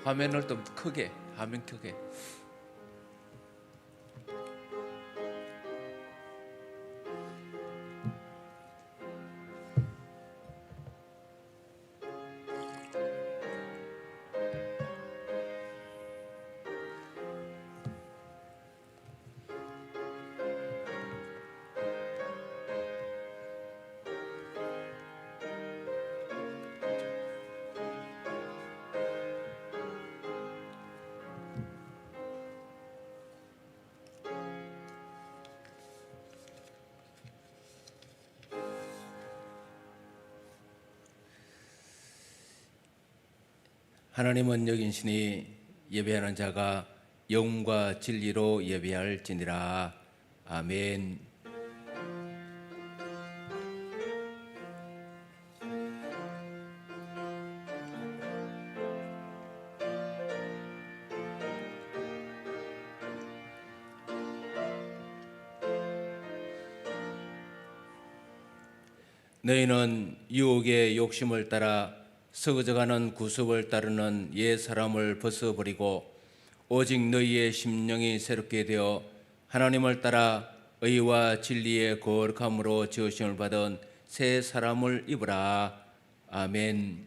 화면을 좀 크게, 화면 크게. 하나님은 여긴시니 예배하는 자가 영과 진리로 예배할지니라. 아멘. 너희는 유혹의 욕심을 따라 서거져가는 구습을 따르는 옛 사람을 벗어버리고 오직 너희의 심령이 새롭게 되어 하나님을 따라 의와 진리의 거룩함으로 지으심을 받은 새 사람을 입으라. 아멘.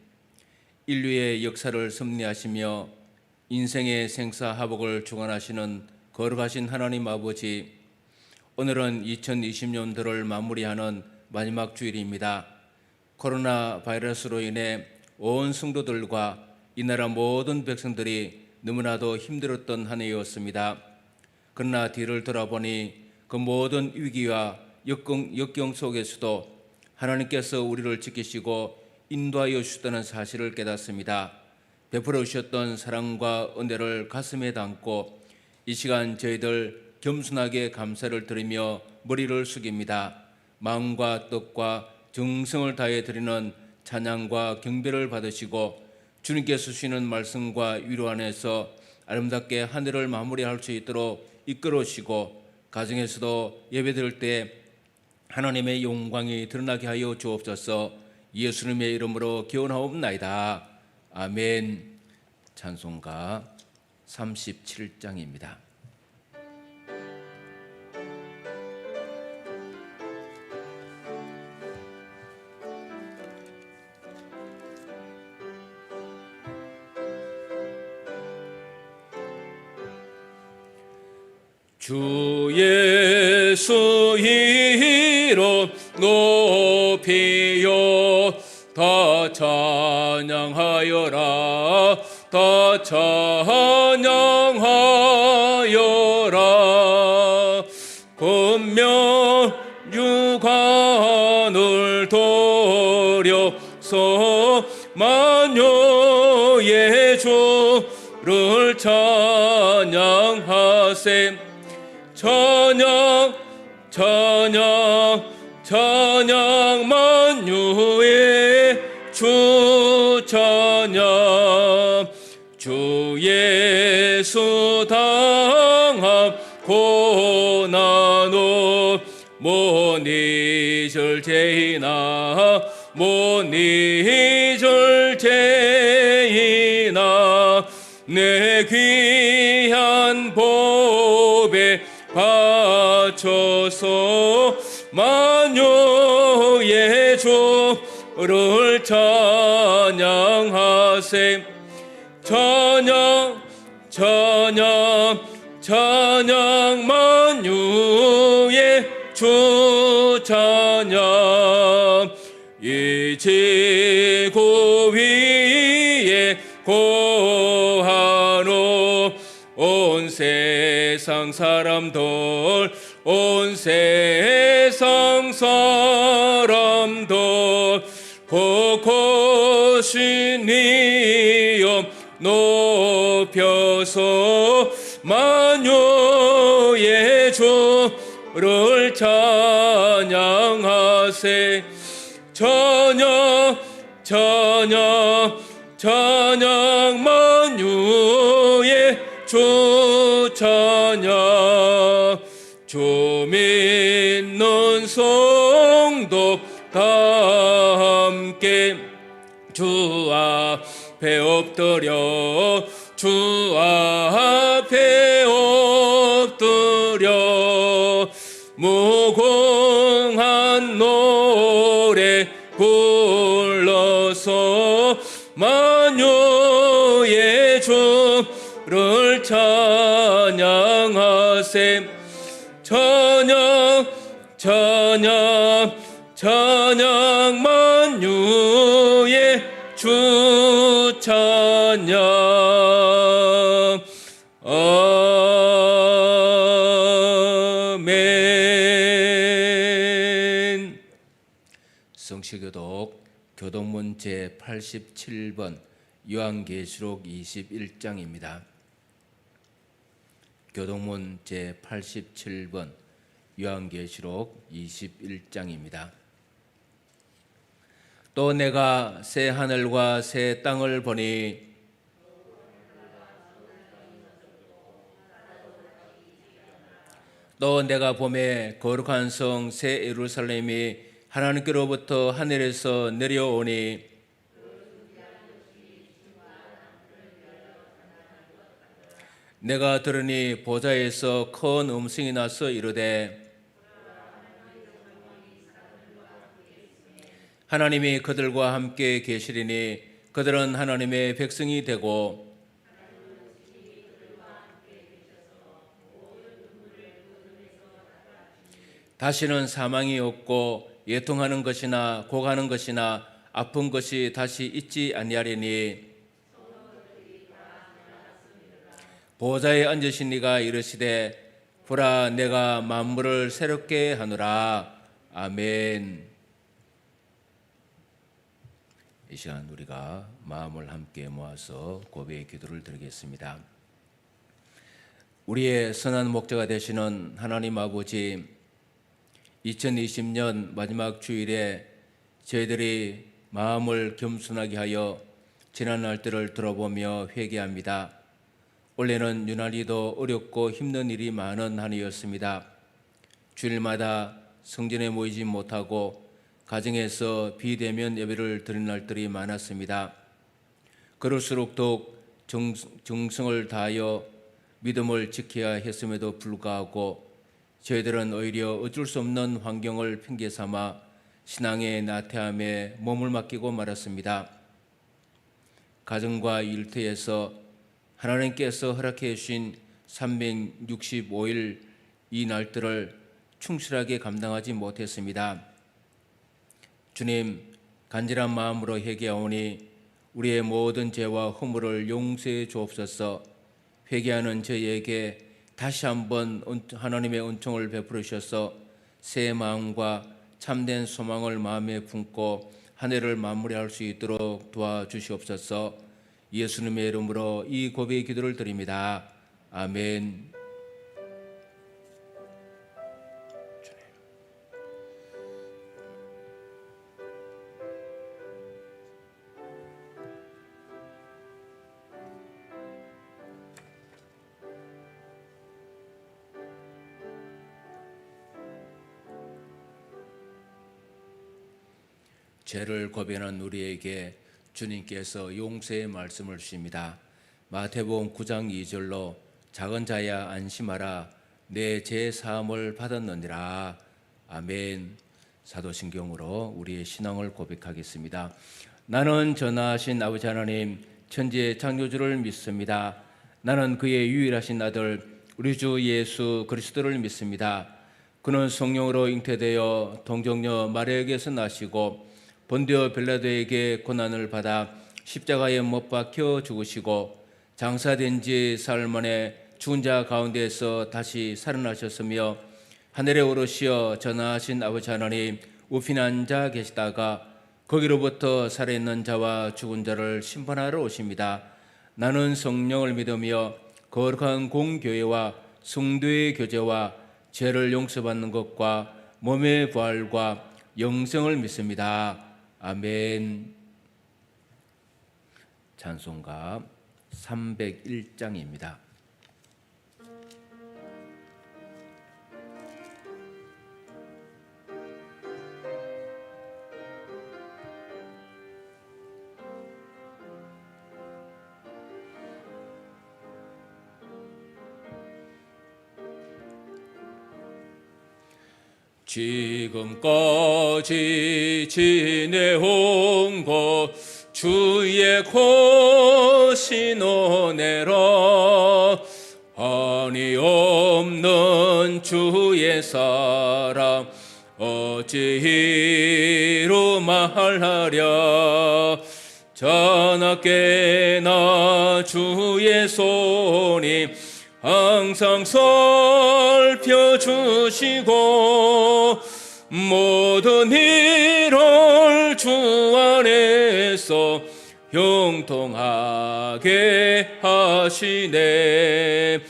인류의 역사를 섭리하시며 인생의 생사화복을 주관하시는 거룩하신 하나님 아버지, 오늘은 2020년도를 마무리하는 마지막 주일입니다. 코로나 바이러스로 인해 온 성도들과 이 나라 모든 백성들이 너무나도 힘들었던 한 해였습니다. 그러나 뒤를 돌아보니 그 모든 위기와 역경 속에서도 하나님께서 우리를 지키시고 인도하여 주셨다는 사실을 깨닫습니다. 베풀어 주셨던 사랑과 은혜를 가슴에 담고 이 시간 저희들 겸손하게 감사를 드리며 머리를 숙입니다. 마음과 뜻과 정성을 다해 드리는 찬양과 경배를 받으시고 주님께서 주시는 말씀과 위로 안에서 아름답게 한 해를 마무리할 수 있도록 이끌어 주시고 가정에서도 예배드릴 때 하나님의 영광이 드러나게 하여 주옵소서. 예수님의 이름으로 기원하옵나이다. 아멘. 찬송가 37장입니다. 주 예수 이름 높이여 다 찬양하여라. 다 찬양하여라. 권면 유관을 도려서 만유의 주를 찬양하세. 찬양 찬양 찬양 만유의 주 찬양. 주 예수 당함 고난을 못 잊을 죄이나 못 잊을 죄이나 내 귀한 보배 바쳐서 만유의 주를 찬양하세. 찬양 찬양 찬양 만유의 주 찬양. 이 지구 위에 거하노 온 세상 사람들 온 세상 사람들 곳곳이 이름 높여서 만유의 주를 찬양하세. 찬양 찬양 찬양 만유의 주 찬양. 주 믿는 성도 다 함께 주 앞에 엎드려 주 앞에 엎드려 무궁한 노래 불러서 만유의 주를 찬양하세. 찬양 찬양 찬양 만유의 주 찬양. 아멘. 성시교독 교동문 제87번 요한계시록 21장입니다. 교동문 제87번 요한계시록 21장입니다. 또 내가 새 하늘과 새 땅을 보니 또 내가 보매 거룩한 성 새 예루살렘이 하나님께로부터 하늘에서 내려오니 내가 들으니 보좌에서 큰 음성이 나서 이르되 하나님이 그들과 함께 계시리니 그들은 하나님의 백성이 되고 다시는 사망이 없고 예통하는 것이나 고가는 것이나 아픈 것이 다시 있지 아니하리니 보좌에 앉으신 이가 이르시되 보라 내가 만물을 새롭게 하노라. 아멘. 이 시간 우리가 마음을 함께 모아서 고백의 기도를 드리겠습니다. 우리의 선한 목자가 되시는 하나님 아버지, 2020년 마지막 주일에 저희들이 마음을 겸손하게 하여 지난 날들을 돌아보며 회개합니다. 올해는 유난히도 어렵고 힘든 일이 많은 한 해였습니다. 주일마다 성전에 모이지 못하고 가정에서 비대면 예배를 드린 날들이 많았습니다. 그럴수록 더욱 정성을 다하여 믿음을 지켜야 했음에도 불구하고 저희들은 오히려 어쩔 수 없는 환경을 핑계 삼아 신앙의 나태함에 몸을 맡기고 말았습니다. 가정과 일터에서 하나님께서 허락해 주신 365일 이 날들을 충실하게 감당하지 못했습니다. 주님, 간절한 마음으로 회개하오니 우리의 모든 죄와 허물을 용서해 주옵소서. 회개하는 저희에게 다시 한번 하나님의 은총을 베풀어 주셔서 새 마음과 참된 소망을 마음에 품고 한 해를 마무리할 수 있도록 도와주시옵소서. 예수님의 이름으로 이 고백의 기도를 드립니다. 아멘. 죄를 고백하는 우리에게 주님께서 용서의 말씀을 주십니다. 마태복음 9장 2절로 작은 자야 안심하라 내 죄 사함을 받았느니라. 아멘. 사도신경으로 우리의 신앙을 고백하겠습니다. 나는 전하신 아버지 하나님 천지의 창조주를 믿습니다. 나는 그의 유일하신 아들 우리 주 예수 그리스도를 믿습니다. 그는 성령으로 잉태되어 동정녀 마리아에게서 나시고 본디오 빌라도에게 고난을 받아 십자가에 못 박혀 죽으시고 장사된 지 사흘 만에 죽은 자 가운데에서 다시 살아나셨으며 하늘에 오르시어 전하신 아버지 하나님 우편에 앉아 계시다가 거기로부터 살아있는 자와 죽은 자를 심판하러 오십니다. 나는 성령을 믿으며 거룩한 공교회와 성도의 교제와 죄를 용서받는 것과 몸의 부활과 영생을 믿습니다. 아멘. 찬송가 301장입니다. 지금까지 지내온 것 주의 것이 너네라. 한이 없는 주의 사랑 어찌 이루 말하랴. 자나깨나 주의 손이 항상 살펴주시고 모든 일을 주 안에서 형통하게 하시네.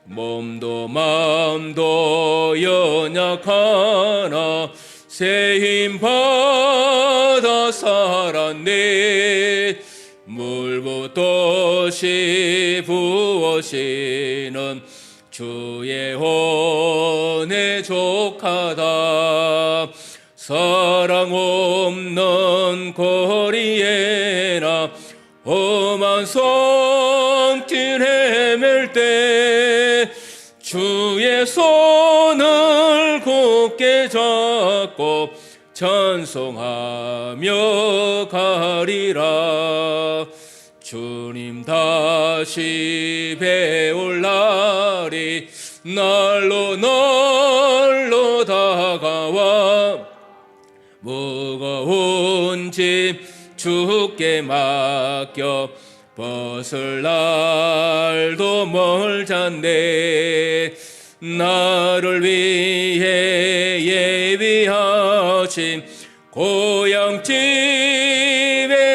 몸도 마음도 연약하나 새 힘 받아 살았네. 물붓듯이 부어시는 주의 은혜 족하다. 사랑 없는 거리에나 험한 성길 헤맬 때 주의 손을 굳게 잡고 찬송하며 가리라. 주님 다시 배울 날이 날로 날로 다가와 무거운 짐 주께 맡겨 벗을 날도 멀잖네. 나를 위해 예비하신 고향집에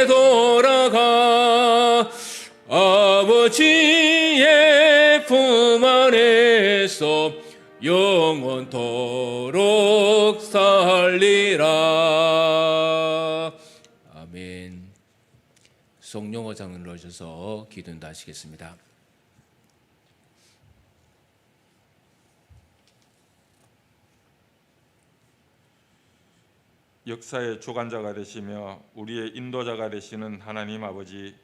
돌아가 아버지의 품 안에서 영원토록 살리라. 아멘. 송영호 장로를 넣으셔서 기도도 하시겠습니다. 역사의 주관자가 되시며 우리의 인도자가 되시는 하나님 아버지,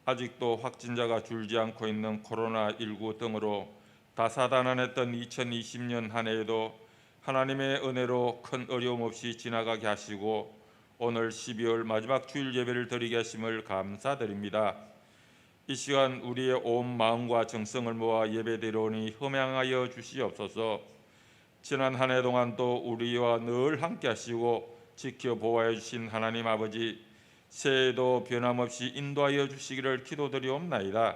아직도 확진자가 줄지 않고 있는 코로나19 등으로 다사다난했던 2020년 한 해에도 하나님의 은혜로 큰 어려움 없이 지나가게 하시고 오늘 12월 마지막 주일 예배를 드리게 하심을 감사드립니다. 이 시간 우리의 온 마음과 정성을 모아 예배드리오니 흠양하여 주시옵소서. 지난 한 해 동안 또 우리와 늘 함께 하시고 지켜보아해 주신 하나님 아버지, 새해에도 변함없이 인도하여 주시기를 기도드리옵나이다.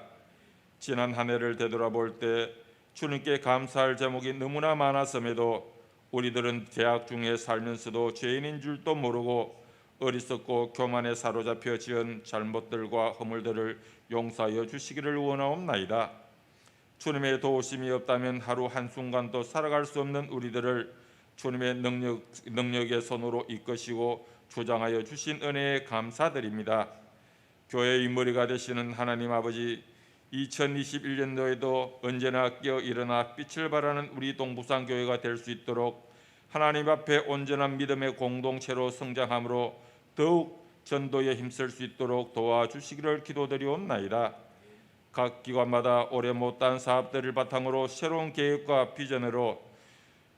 지난 한 해를 되돌아볼 때 주님께 감사할 제목이 너무나 많았음에도 우리들은 죄악 중에 살면서도 죄인인 줄도 모르고 어리석고 교만에 사로잡혀 지은 잘못들과 허물들을 용서하여 주시기를 원하옵나이다. 주님의 도우심이 없다면 하루 한순간도 살아갈 수 없는 우리들을 주님의 능력의 손으로 이끄시고 주장하여 주신 은혜에 감사드립니다. 교회의 머리가 되시는 하나님 아버지, 2021년도에도 언제나 깨어 일어나 빛을 발하는 우리 동부산 교회가 될 수 있도록 하나님 앞에 온전한 믿음의 공동체로 성장함으로 더욱 전도에 힘쓸 수 있도록 도와주시기를 기도드리옵나이다. 각 기관마다 오래 못한 사업들을 바탕으로 새로운 계획과 비전으로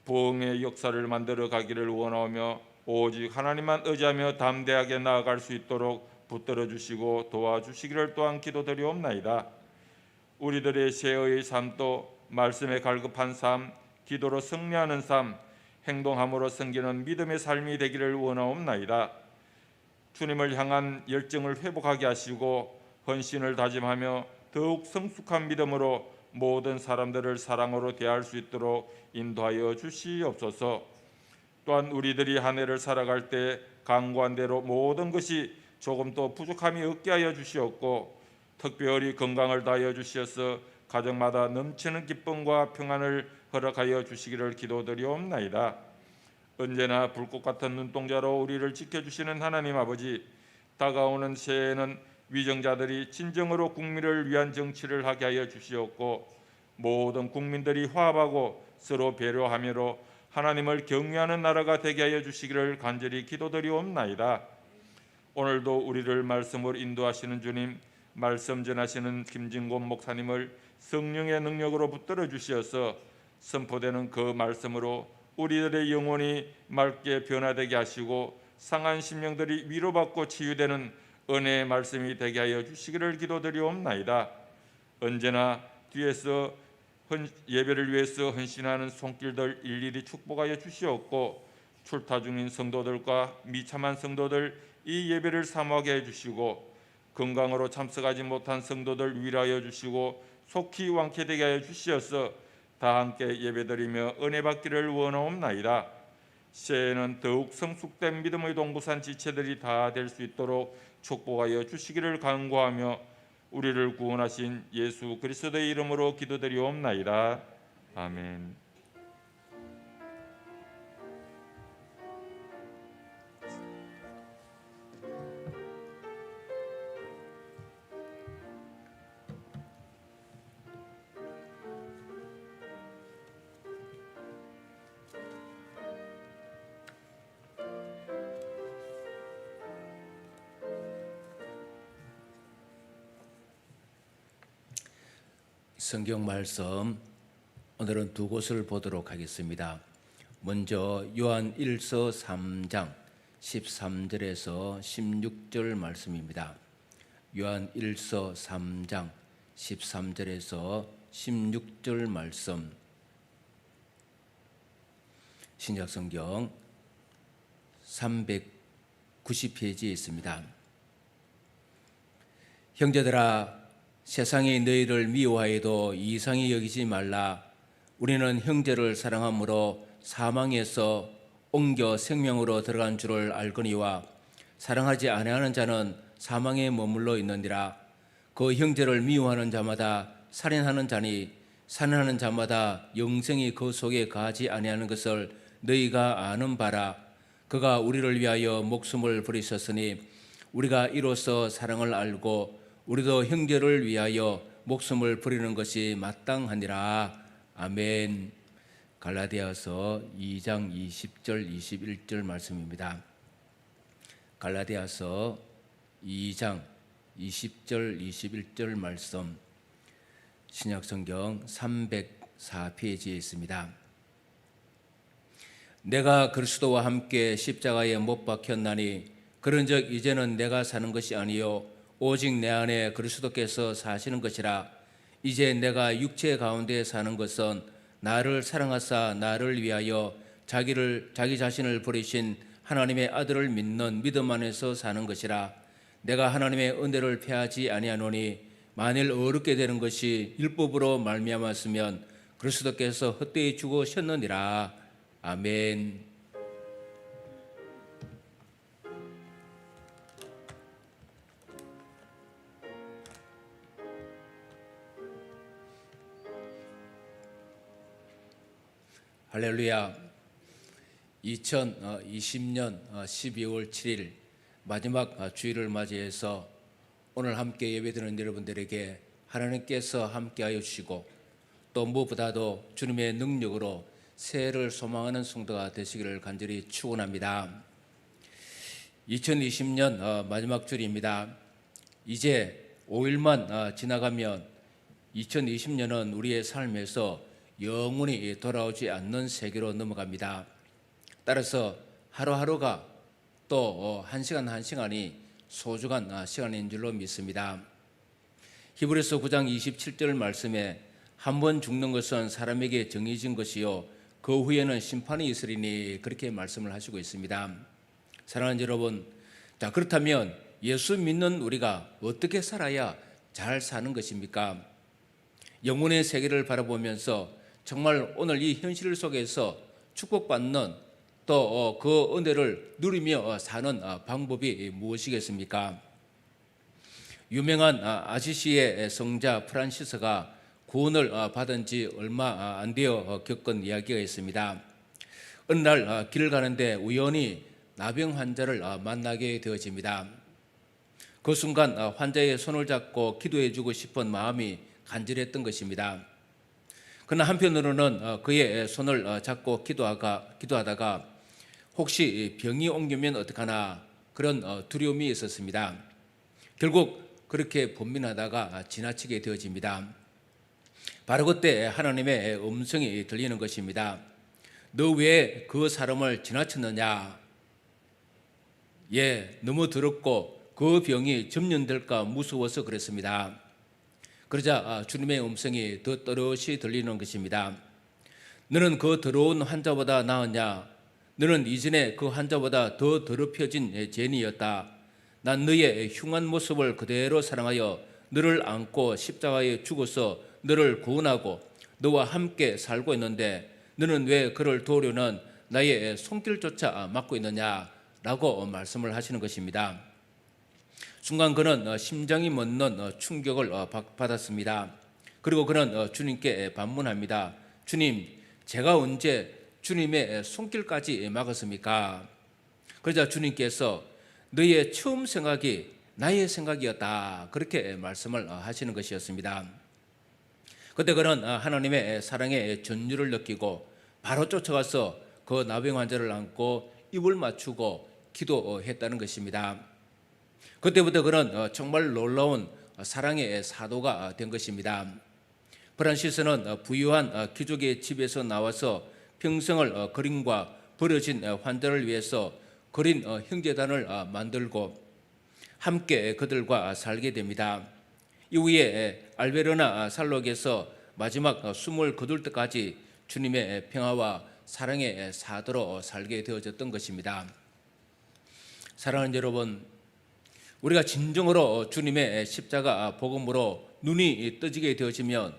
부흥의 역사를 만들어 가기를 원하며 오직 하나님만 의지하며 담대하게 나아갈 수 있도록 붙들어 주시고 도와주시기를 또한 기도드리옵나이다. 우리들의 새해의 삶도 말씀에 갈급한 삶, 기도로 승리하는 삶, 행동함으로 섬기는 믿음의 삶이 되기를 원하옵나이다. 주님을 향한 열정을 회복하게 하시고 헌신을 다짐하며 더욱 성숙한 믿음으로 모든 사람들을 사랑으로 대할 수 있도록 인도하여 주시옵소서. 또한 우리들이 한 해를 살아갈 때 강구한 대로 모든 것이 조금도 부족함이 없게 하여 주시옵고 특별히 건강을 다하여 주시어서 가정마다 넘치는 기쁨과 평안을 허락하여 주시기를 기도드리옵나이다. 언제나 불꽃 같은 눈동자로 우리를 지켜주시는 하나님 아버지, 다가오는 새해에는 위정자들이 진정으로 국민을 위한 정치를 하게 하여 주시옵고 모든 국민들이 화합하고 서로 배려하므로 하나님을 경외하는 나라가 되게 하여 주시기를 간절히 기도드리옵나이다. 오늘도 우리를 말씀으로 인도하시는 주님, 말씀 전하시는 김진곤 목사님을 성령의 능력으로 붙들어 주시어서 선포되는 그 말씀으로 우리들의 영혼이 맑게 변화되게 하시고 상한 심령들이 위로받고 치유되는 은혜의 말씀이 되게 하여 주시기를 기도드리옵나이다. 언제나 뒤에서 예배를 위해서 헌신하는 손길들 일일이 축복하여 주시옵고 출타 중인 성도들과 미참한 성도들 이 예배를 사모하게 해주시고 건강으로 참석하지 못한 성도들 위로하여 주시고 속히 완쾌되게 하여 주시어서 다 함께 예배드리며 은혜 받기를 원하옵나이다. 새해에는 더욱 성숙된 믿음의 동부산 지체들이 다 될 수 있도록 축복하여 주시기를 간구하며 우리를 구원하신 예수 그리스도의 이름으로 기도드리옵나이다. 아멘. 성경 말씀 오늘은 두 곳을 보도록 하겠습니다. 먼저 요한 1서 3장 13절에서 16절 말씀입니다. 요한 1서 3장 13절에서 16절 말씀, 신약성경 390페이지에 있습니다. 형제들아, 세상이 너희를 미워하여도 이상히 여기지 말라. 우리는 형제를 사랑함으로 사망에서 옮겨 생명으로 들어간 줄을 알거니와 사랑하지 아니하는 자는 사망에 머물러 있느니라. 그 형제를 미워하는 자마다 살인하는 자니 살인하는 자마다 영생이 그 속에 거하지 아니하는 것을 너희가 아는 바라. 그가 우리를 위하여 목숨을 버리셨으니 우리가 이로써 사랑을 알고 우리도 형제를 위하여 목숨을 버리는 것이 마땅하니라. 아멘. 갈라디아서 2장 20절 21절 말씀입니다. 갈라디아서 2장 20절 21절 말씀, 신약성경 304페이지에 있습니다. 내가 그리스도와 함께 십자가에 못 박혔나니 그런즉 이제는 내가 사는 것이 아니요 오직 내 안에 그리스도께서 사시는 것이라. 이제 내가 육체 가운데 사는 것은 나를 사랑하사 나를 위하여 자기 자신을 버리신 하나님의 아들을 믿는 믿음 안에서 사는 것이라. 내가 하나님의 은혜를 패하지 아니하노니 만일 어렵게 되는 것이 율법으로 말미암았으면 그리스도께서 헛되이 죽으셨느니라. 아멘. 할렐루야. 2020년 12월 7일 마지막 주일을 맞이해서 오늘 함께 예배드리는 여러분들에게 하나님께서 함께하여 주시고 또 무엇보다도 주님의 능력으로 새해를 소망하는 성도가 되시기를 간절히 축원합니다. 2020년 마지막 주일입니다. 이제 5일만 지나가면 2020년은 우리의 삶에서 영원히 돌아오지 않는 세계로 넘어갑니다. 따라서 하루하루가 또 한 시간 한 시간이 소중한 시간인 줄로 믿습니다. 히브리서 9장 27절 말씀에 한 번 죽는 것은 사람에게 정해진 것이요 그 후에는 심판이 있으리니 그렇게 말씀을 하시고 있습니다. 사랑하는 여러분, 자 그렇다면 예수 믿는 우리가 어떻게 살아야 잘 사는 것입니까? 영혼의 세계를 바라보면서 정말 오늘 이 현실 속에서 축복받는 또 그 은혜를 누리며 사는 방법이 무엇이겠습니까? 유명한 아시시의 성자 프란시스가 구원을 받은 지 얼마 안 되어 겪은 이야기가 있습니다. 어느 날 길을 가는데 우연히 나병 환자를 만나게 되어집니다. 그 순간 환자의 손을 잡고 기도해주고 싶은 마음이 간절했던 것입니다. 그러나 한편으로는 그의 손을 잡고 기도하다가 혹시 병이 옮기면 어떡하나 그런 두려움이 있었습니다. 결국 그렇게 번민하다가 지나치게 되어집니다. 바로 그때 하나님의 음성이 들리는 것입니다. 너 왜 그 사람을 지나쳤느냐? 너무 더럽고 그 병이 점령될까 무서워서 그랬습니다. 그러자 주님의 음성이 더 또렷이 들리는 것입니다. 너는 그 더러운 환자보다 나았냐? 너는 이전에 그 환자보다 더 더럽혀진 죄인이었다. 난 너의 흉한 모습을 그대로 사랑하여 너를 안고 십자가에 죽어서 너를 구원하고 너와 함께 살고 있는데 너는 왜 그를 도우려는 나의 손길조차 막고 있느냐? 라고 말씀을 하시는 것입니다. 순간 그는 심장이 멎는 충격을 받았습니다. 그리고 그는 주님께 반문합니다. 주님, 제가 언제 주님의 손길까지 막았습니까? 그러자 주님께서 너의 처음 생각이 나의 생각이었다, 그렇게 말씀을 하시는 것이었습니다. 그때 그는 하나님의 사랑의 전율을 느끼고 바로 쫓아가서 그 나병 환자를 안고 입을 맞추고 기도했다는 것입니다. 그때부터 그는 정말 놀라운 사랑의 사도가 된 것입니다. 프란시스는 부유한 귀족의 집에서 나와서 평생을 그림과 버려진 환자를 위해서 그린 형제단을 만들고 함께 그들과 살게 됩니다. 이후에 알베르나 살록에서 마지막 숨을 거둘 때까지 주님의 평화와 사랑의 사도로 살게 되어졌던 것입니다. 사랑하는 여러분, 우리가 진정으로 주님의 십자가 복음으로 눈이 떠지게 되어지면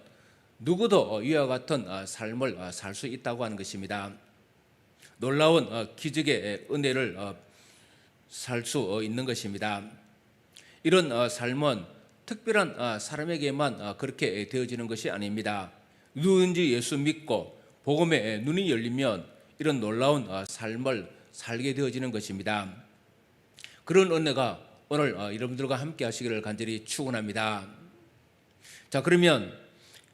누구도 이와 같은 삶을 살 수 있다고 하는 것입니다. 놀라운 기적의 은혜를 살 수 있는 것입니다. 이런 삶은 특별한 사람에게만 그렇게 되어지는 것이 아닙니다. 누구든지 예수 믿고 복음의 눈이 열리면 이런 놀라운 삶을 살게 되어지는 것입니다. 그런 은혜가 오늘 여러분들과 함께 하시기를 간절히 축원합니다. 자, 그러면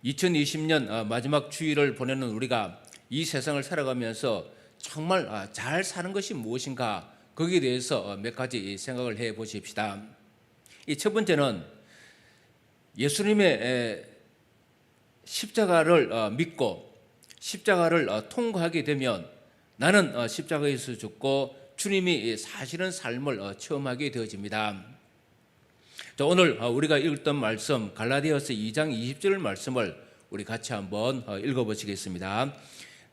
2020년 마지막 주일을 보내는 우리가 이 세상을 살아가면서 정말 잘 사는 것이 무엇인가, 거기에 대해서 몇 가지 생각을 해 보십시다. 이 첫 번째는 예수님의 십자가를 믿고 십자가를 통과하게 되면 나는 십자가에서 죽고 주님이 사시는 삶을 체험하게 되어집니다. 자, 오늘 우리가 읽었던 말씀 갈라디아서 2장 20절 말씀을 우리 같이 한번 읽어보시겠습니다.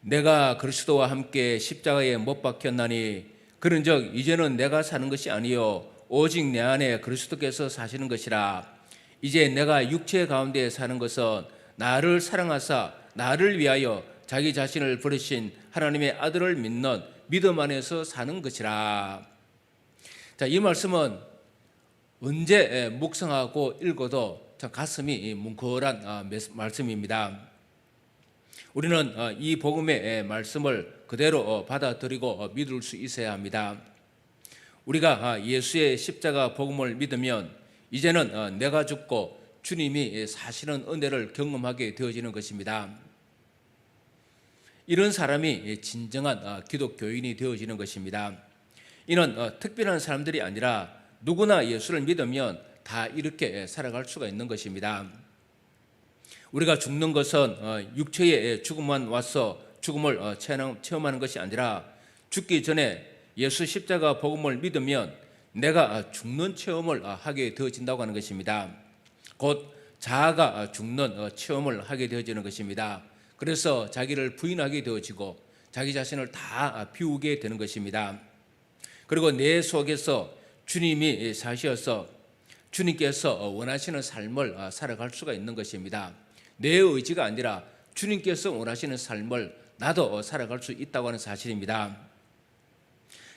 내가 그리스도와 함께 십자가에 못 박혔나니 그런즉 이제는 내가 사는 것이 아니요 오직 내 안에 그리스도께서 사시는 것이라. 이제 내가 육체 가운데 사는 것은 나를 사랑하사 나를 위하여 자기 자신을 버리신 하나님의 아들을 믿는 믿음 안에서 사는 것이라. 자, 이 말씀은 언제 묵상하고 읽어도 참 가슴이 뭉클한 말씀입니다. 우리는 이 복음의 말씀을 그대로 받아들이고 믿을 수 있어야 합니다. 우리가 예수의 십자가 복음을 믿으면 이제는 내가 죽고 주님이 사시는 은혜를 경험하게 되어지는 것입니다. 이런 사람이 진정한 기독교인이 되어지는 것입니다. 이는 특별한 사람들이 아니라 누구나 예수를 믿으면 다 이렇게 살아갈 수가 있는 것입니다. 우리가 죽는 것은 육체의 죽음만 와서 죽음을 체험하는 것이 아니라 죽기 전에 예수 십자가 복음을 믿으면 내가 죽는 체험을 하게 되어진다고 하는 것입니다. 곧 자아가 죽는 체험을 하게 되어지는 것입니다. 그래서 자기를 부인하게 되어지고 자기 자신을 다 비우게 되는 것입니다. 그리고 내 속에서 주님이 사셔서 주님께서 원하시는 삶을 살아갈 수가 있는 것입니다. 내 의지가 아니라 주님께서 원하시는 삶을 나도 살아갈 수 있다고 하는 사실입니다.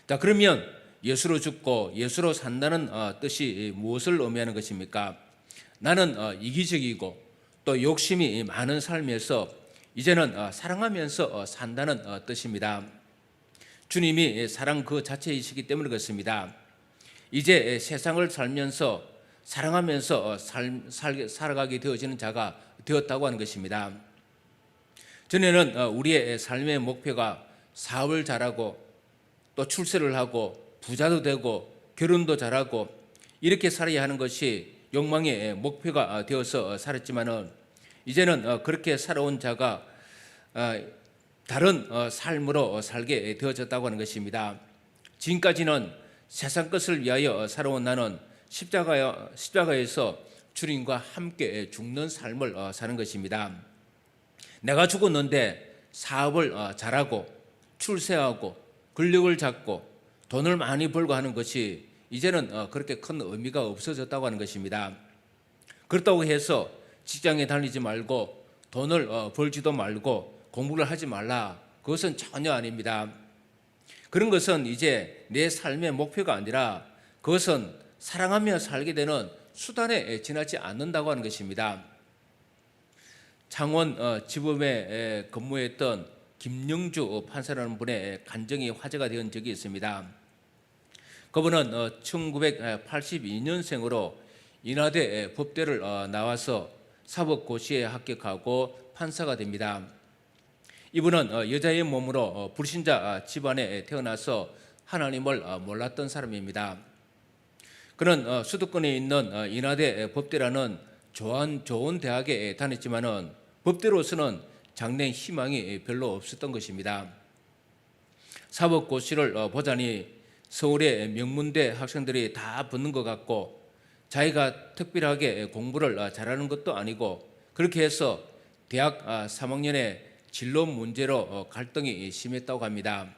자, 그러면 예수로 죽고 예수로 산다는 뜻이 무엇을 의미하는 것입니까? 나는 이기적이고 또 욕심이 많은 삶에서 이제는 사랑하면서 산다는 뜻입니다. 주님이 사랑 그 자체이시기 때문에 그렇습니다. 이제 세상을 살면서 사랑하면서 살아가게 되어지는 자가 되었다고 하는 것입니다. 전에는 우리의 삶의 목표가 사업을 잘하고 또 출세를 하고 부자도 되고 결혼도 잘하고 이렇게 살아야 하는 것이 욕망의 목표가 되어서 살았지만은 이제는 그렇게 살아온 자가 다른 삶으로 살게 되어졌다고 하는 것입니다. 지금까지는 세상 것을 위하여 살아온 나는 십자가에서 주님과 함께 죽는 삶을 사는 것입니다. 내가 죽었는데 사업을 잘하고 출세하고 권력을 잡고 돈을 많이 벌고 하는 것이 이제는 그렇게 큰 의미가 없어졌다고 하는 것입니다. 그렇다고 해서 직장에 다니지 말고 돈을 벌지도 말고 공부를 하지 말라, 그것은 전혀 아닙니다. 그런 것은 이제 내 삶의 목표가 아니라 그것은 사랑하며 살게 되는 수단에 지나지 않는다고 하는 것입니다. 창원 지법에 근무했던 김영주 판사라는 분의 간증이 화제가 된 적이 있습니다. 그분은 1982년생으로 인하대 법대를 나와서 사법고시에 합격하고 판사가 됩니다. 이분은 여자의 몸으로 불신자 집안에 태어나서 하나님을 몰랐던 사람입니다. 그는 수도권에 있는 인하대 법대라는 좋은 대학에 다녔지만은 법대로서는 장래 희망이 별로 없었던 것입니다. 사법고시를 보자니 서울의 명문대 학생들이 다 붙는 것 같고 자기가 특별하게 공부를 잘하는 것도 아니고 그렇게 해서 대학 3학년에 진로 문제로 갈등이 심했다고 합니다.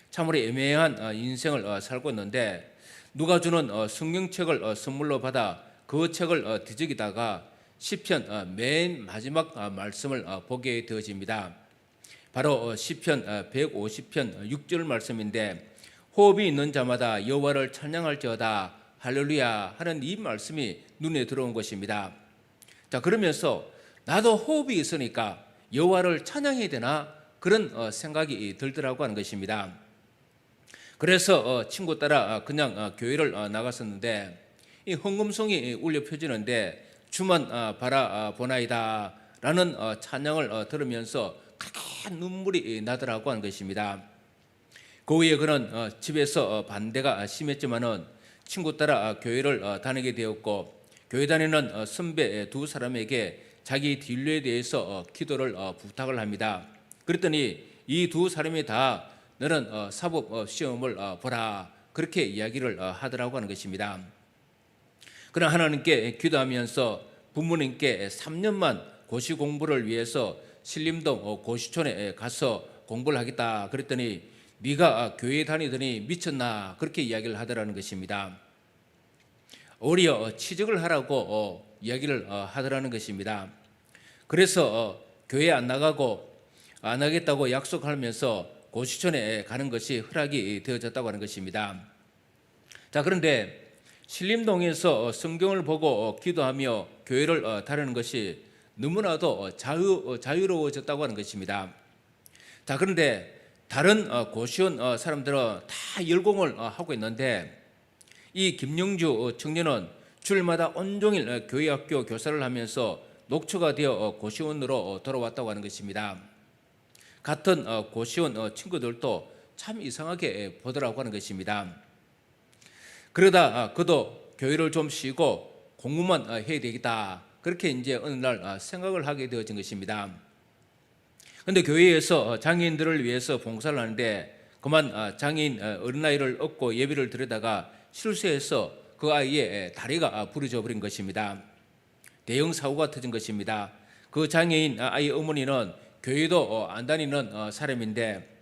참으로 애매한 인생을 살고 있는데 누가 주는 성경책을 선물로 받아 그 책을 뒤적이다가 시편 맨 마지막 말씀을 보게 되어집니다. 바로 시편 150편 6절 말씀인데 호흡이 있는 자마다 여호와를 찬양할지어다 할렐루야 하는 이 말씀이 눈에 들어온 것입니다. 자, 그러면서 나도 호흡이 있으니까 여호와를 찬양해야 되나 그런 생각이 들더라고 하는 것입니다. 그래서 친구 따라 그냥 교회를 나갔었는데 이 헌금송이 울려 펴지는데 주만 바라보나이다 라는 찬양을 들으면서 크게 눈물이 나더라고 하는 것입니다. 그 후에 그는 집에서 반대가 심했지만은 친구 따라 교회를 다니게 되었고 교회 다니는 선배 두 사람에게 자기 진로에 대해서 기도를 부탁을 합니다. 그랬더니 이 두 사람이 다 너는 사법 시험을 보라 그렇게 이야기를 하더라고 하는 것입니다. 그러나 하나님께 기도하면서 부모님께 3년만 고시 공부를 위해서 신림동 고시촌에 가서 공부를 하겠다 그랬더니 네가 교회 다니더니 미쳤나 그렇게 이야기를 하더라는 것입니다. 오히려 취직을 하라고 이야기를 하더라는 것입니다. 그래서 교회 안 나가고 안 하겠다고 약속하면서 고시촌에 가는 것이 허락이 되어졌다고 하는 것입니다. 자, 그런데 신림동에서 성경을 보고 기도하며 교회를 다니는 것이 너무나도 자유로워졌다고 하는 것입니다. 자, 그런데 다른 고시원 사람들은 다 열공을 하고 있는데 이 김영주 청년은 주일마다 온종일 교회 학교 교사를 하면서 녹초가 되어 고시원으로 돌아왔다고 하는 것입니다. 같은 고시원 친구들도 참 이상하게 보더라고 하는 것입니다. 그러다 그도 교회를 좀 쉬고 공부만 해야 되겠다 그렇게 이제 어느 날 생각을 하게 되어진 것입니다. 그런데 교회에서 장애인들을 위해서 봉사를 하는데 그만 장애인 어린아이를 업고 예배를 드리다가 실수해서 그 아이의 다리가 부러져 버린 것입니다. 대형 사고가 터진 것입니다. 그 장애인 아이 어머니는 교회도 안 다니는 사람인데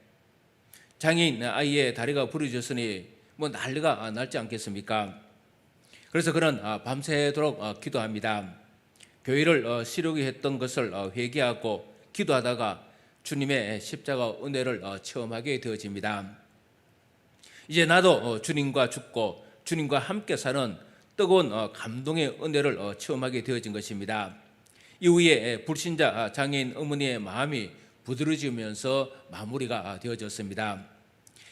장애인 아이의 다리가 부러졌으니 뭐 난리가 날지 않겠습니까? 그래서 그는 밤새도록 기도합니다. 교회를 쉬려고 했던 것을 회개하고 기도하다가 주님의 십자가 은혜를 체험하게 되어집니다. 이제 나도 주님과 죽고 주님과 함께 사는 뜨거운 감동의 은혜를 체험하게 되어진 것입니다. 이후에 불신자 장애인 어머니의 마음이 부드러지면서 마무리가 되어졌습니다.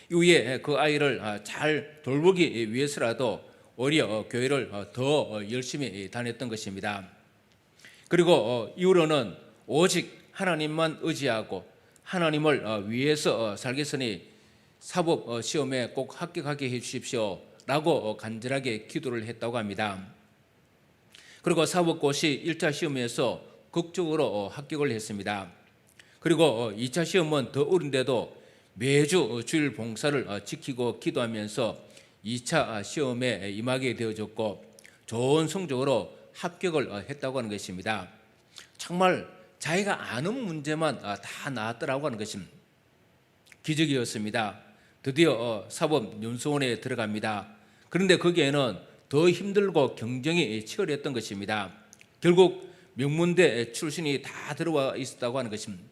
이후에 그 아이를 잘 돌보기 위해서라도 오히려 교회를 더 열심히 다녔던 것입니다. 그리고 이후로는 오직 하나님만 의지하고 하나님을 위해서 살겠으니 사법 시험에 꼭 합격하게 해주십시오 라고 간절하게 기도를 했다고 합니다. 그리고 사법고시 1차 시험에서 극적으로 합격을 했습니다. 그리고 2차 시험은 더 어린데도 매주 주일 봉사를 지키고 기도하면서 2차 시험에 임하게 되어졌고 좋은 성적으로 합격을 했다고 하는 것입니다. 정말 자기가 아는 문제만 다 나왔더라고 하는 것은 기적이었습니다. 드디어 사법연수원에 들어갑니다. 그런데 거기에는 더 힘들고 경쟁이 치열했던 것입니다. 결국 명문대 출신이 다 들어와 있었다고 하는 것입니다.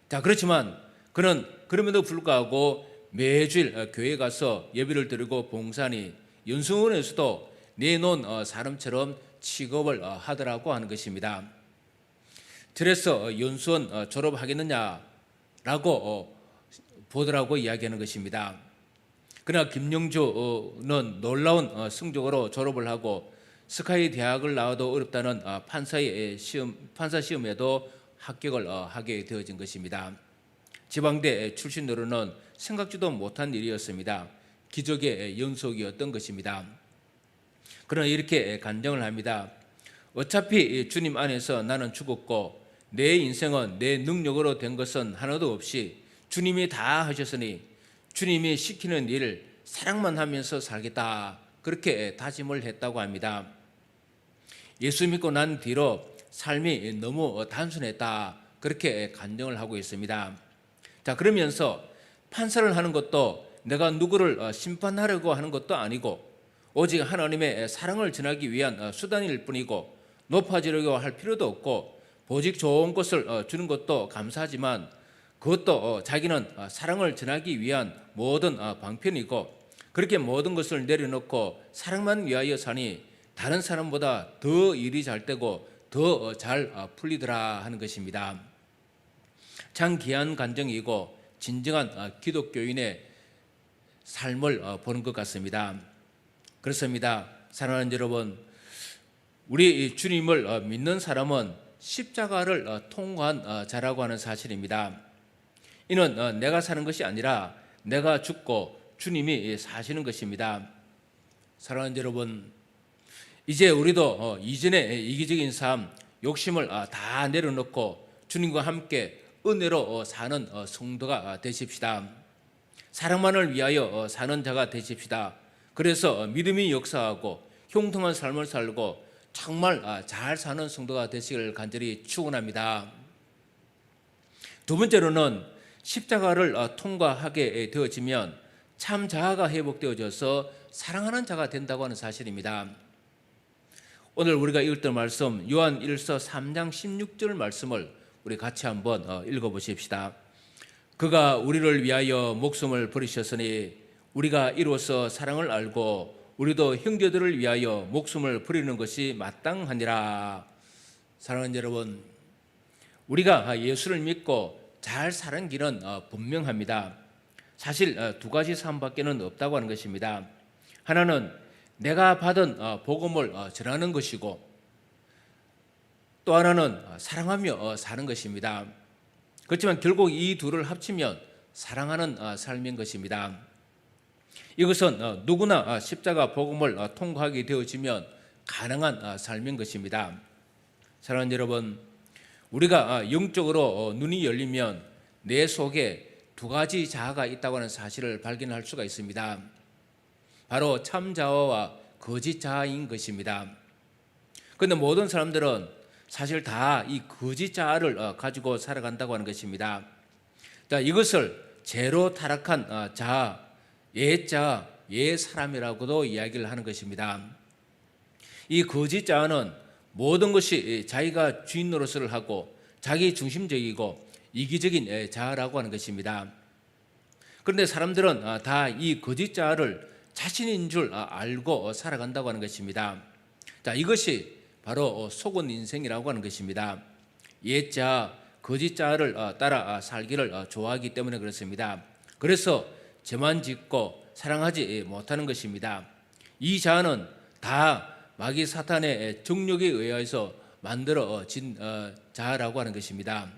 자, 그렇지만 그는 그럼에도 불구하고 매주일 교회에 가서 예배를 드리고 봉사하니 연수원에서도 내놓은 사람처럼 취급을 하더라고 하는 것입니다. 그래서 연수원 졸업하겠느냐라고 보더라고 이야기하는 것입니다. 그러나 김영주는 놀라운 성적으로 졸업을 하고 스카이 대학을 나와도 어렵다는 판사 시험에도 합격을 하게 되어진 것입니다. 지방대 출신으로는 생각지도 못한 일이었습니다. 기적의 연속이었던 것입니다. 그러나 이렇게 간증을 합니다. 어차피 주님 안에서 나는 죽었고 내 인생은 내 능력으로 된 것은 하나도 없이 주님이 다 하셨으니 주님이 시키는 일을 사랑만 하면서 살겠다, 그렇게 다짐을 했다고 합니다. 예수 믿고 난 뒤로 삶이 너무 단순했다, 그렇게 간증을 하고 있습니다. 자, 그러면서 판사를 하는 것도 내가 누구를 심판하려고 하는 것도 아니고 오직 하나님의 사랑을 전하기 위한 수단일 뿐이고 높아지려고 할 필요도 없고 보직 좋은 것을 주는 것도 감사하지만 그것도 자기는 사랑을 전하기 위한 모든 방편이고 그렇게 모든 것을 내려놓고 사랑만 위하여 사니 다른 사람보다 더 일이 잘 되고 더 잘 풀리더라 하는 것입니다. 참 귀한 간증이고 진정한 기독교인의 삶을 보는 것 같습니다. 그렇습니다. 사랑하는 여러분, 우리 주님을 믿는 사람은 십자가를 통과한 자라고 하는 사실입니다. 이는 내가 사는 것이 아니라 내가 죽고 주님이 사시는 것입니다. 사랑하는 여러분, 이제 우리도 이전의 이기적인 삶, 욕심을 다 내려놓고 주님과 함께 은혜로 사는 성도가 되십시다. 사랑만을 위하여 사는 자가 되십시다. 그래서 믿음이 역사하고 형통한 삶을 살고 정말 잘 사는 성도가 되시길 간절히 축원합니다. 두 번째로는 십자가를 통과하게 되어지면 참 자아가 회복되어져서 사랑하는 자가 된다고 하는 사실입니다. 오늘 우리가 읽었던 말씀 요한 1서 3장 16절 말씀을 우리 같이 한번 읽어보십시다. 그가 우리를 위하여 목숨을 버리셨으니 우리가 이로써 사랑을 알고 우리도 형제들을 위하여 목숨을 버리는 것이 마땅하니라. 사랑하는 여러분, 우리가 예수를 믿고 잘 사는 길은 분명합니다. 사실 두 가지 삶밖에는 없다고 하는 것입니다. 하나는 내가 받은 복음을 전하는 것이고 또 하나는 사랑하며 사는 것입니다. 그렇지만 결국 이 둘을 합치면 사랑하는 삶인 것입니다. 이것은 누구나 십자가 복음을 통과하게 되어지면 가능한 삶인 것입니다. 사랑하는 여러분, 우리가 영적으로 눈이 열리면 내 속에 두 가지 자아가 있다고 하는 사실을 발견할 수가 있습니다. 바로 참 자아와 거짓 자아인 것입니다. 그런데 모든 사람들은 사실 다 이 거짓 자아를 가지고 살아간다고 하는 것입니다. 자, 이것을 죄로 타락한 자아, 옛 자아, 옛 사람이라고도 이야기를 하는 것입니다. 이 거짓 자아는 모든 것이 자기가 주인 노릇을 하고 자기 중심적이고 이기적인 자아라고 하는 것입니다. 그런데 사람들은 다 이 거짓 자아를 자신인 줄 알고 살아간다고 하는 것입니다. 자, 이것이 바로 속은 인생이라고 하는 것입니다. 옛 자아, 거짓 자아를 따라 살기를 좋아하기 때문에 그렇습니다. 그래서 죄만 짓고 사랑하지 못하는 것입니다. 이 자아는 다 마귀 사탄의 정욕에 의해서 만들어진 자아라고 하는 것입니다.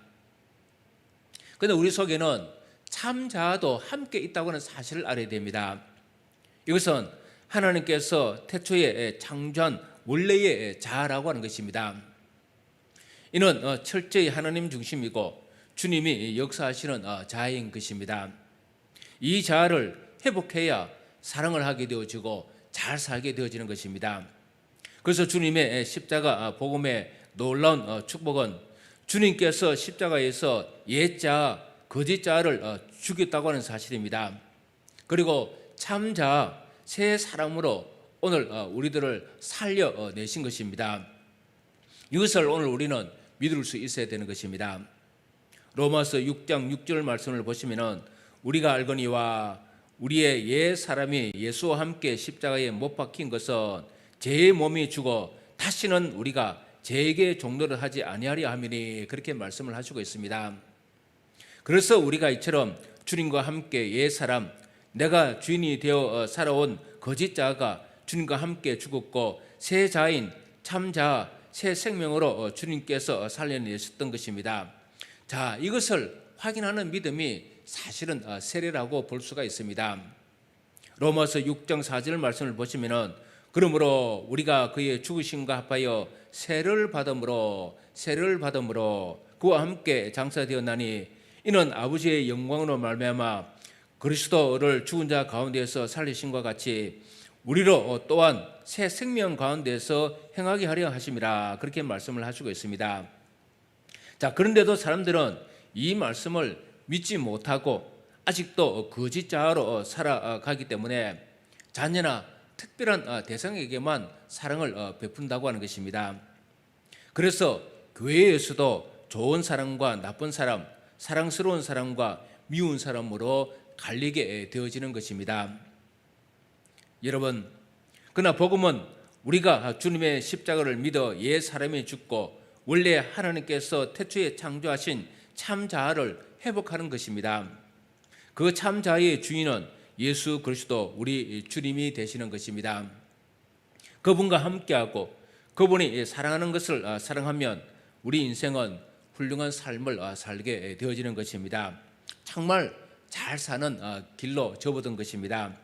그런데 우리 속에는 참 자아도 함께 있다고 하는 사실을 알아야 됩니다. 이것은 하나님께서 태초에 창조한 원래의 자아라고 하는 것입니다. 이는 철저히 하나님 중심이고 주님이 역사하시는 자아인 것입니다. 이 자아를 회복해야 사랑을 하게 되어지고 잘 살게 되어지는 것입니다. 그래서 주님의 십자가 복음의 놀라운 축복은 주님께서 십자가에서 옛 자아, 거짓 자아를 죽였다고 하는 사실입니다. 그리고 참 자아, 새 사람으로 오늘 우리들을 살려내신 것입니다. 이것을 오늘 우리는 믿을 수 있어야 되는 것입니다. 로마서 6장 6절 말씀을 보시면은 우리가 알거니와 우리의 옛 사람이 예수와 함께 십자가에 못 박힌 것은 제 몸이 죽어 다시는 우리가 죄에게 종노를 하지 아니하려 함이니 그렇게 말씀을 하시고 있습니다. 그래서 우리가 이처럼 주님과 함께 옛 사람, 내가 주인이 되어 살아온 거짓 자아가 주님과 함께 죽었고 새 자인 참 자아, 새 생명으로 주님께서 살려내셨던 것입니다. 자, 이것을 확인하는 믿음이 사실은 세례라고 볼 수가 있습니다. 로마서 6장 4절 말씀을 보시면은 그러므로 우리가 그의 죽으심과 합하여 세를 받음으로 그와 함께 장사되었나니 이는 아버지의 영광으로 말미암아 그리스도를 죽은 자 가운데서 살리심과 같이 우리로 또한 새 생명 가운데서 행하게 하려 하심이라 그렇게 말씀을 하시고 있습니다. 자, 그런데도 사람들은 이 말씀을 믿지 못하고 아직도 거짓 자아로 살아가기 때문에 자녀나 특별한 대상에게만 사랑을 베푼다고 하는 것입니다. 그래서 교회에서도 좋은 사람과 나쁜 사람, 사랑스러운 사람과 미운 사람으로 갈리게 되어지는 것입니다. 여러분, 그러나 복음은 우리가 주님의 십자가를 믿어 옛 사람이 죽고 원래 하나님께서 태초에 창조하신 참 자아를 회복하는 것입니다. 그 참 자아의 주인은 예수 그리스도 우리 주님이 되시는 것입니다. 그분과 함께하고 그분이 사랑하는 것을 사랑하면 우리 인생은 훌륭한 삶을 살게 되어지는 것입니다. 정말 잘 사는 길로 접어든 것입니다.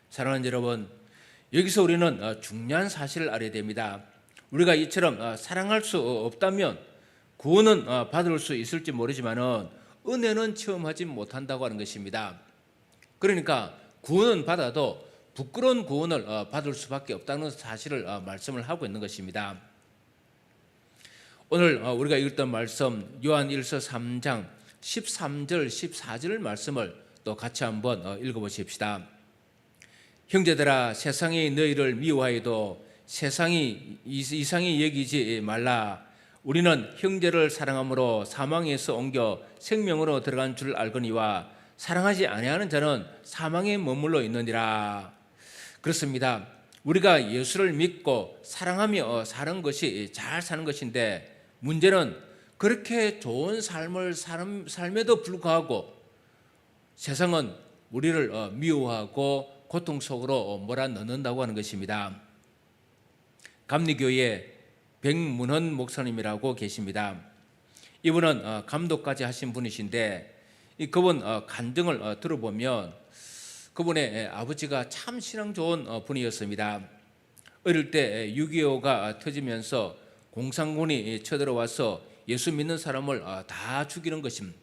사랑하는 여러분, 여기서 우리는 중요한 사실을 알아야 됩니다. 우리가 이처럼 사랑할 수 없다면 구원은 받을 수 있을지 모르지만은 은혜는 체험하지 못한다고 하는 것입니다. 그러니까 구원은 받아도 부끄러운 구원을 받을 수밖에 없다는 사실을 말씀을 하고 있는 것입니다. 오늘 우리가 읽었던 말씀 요한일서 3장 13절 14절 말씀을 또 같이 한번 읽어보십시다. 형제들아, 세상이 너희를 미워하여도 세상이 이상히 여기지 말라. 우리는 형제를 사랑함으로 사망에서 옮겨 생명으로 들어간 줄 알거니와 사랑하지 아니하는 자는 사망에 머물러 있느니라. 그렇습니다. 우리가 예수를 믿고 사랑하며 사는 것이 잘 사는 것인데 문제는 그렇게 좋은 삶을 삶에도 불구하고 세상은 우리를 미워하고 고통 속으로 몰아넣는다고 하는 것입니다. 감리교회 백문헌 목사님이라고 계십니다. 이분은 감독까지 하신 분이신데 그분 간증을 들어보면 그분의 아버지가 참 신앙 좋은 분이었습니다. 어릴 때 6.25가 터지면서 공산군이 쳐들어와서 예수 믿는 사람을 다 죽이는 것입니다.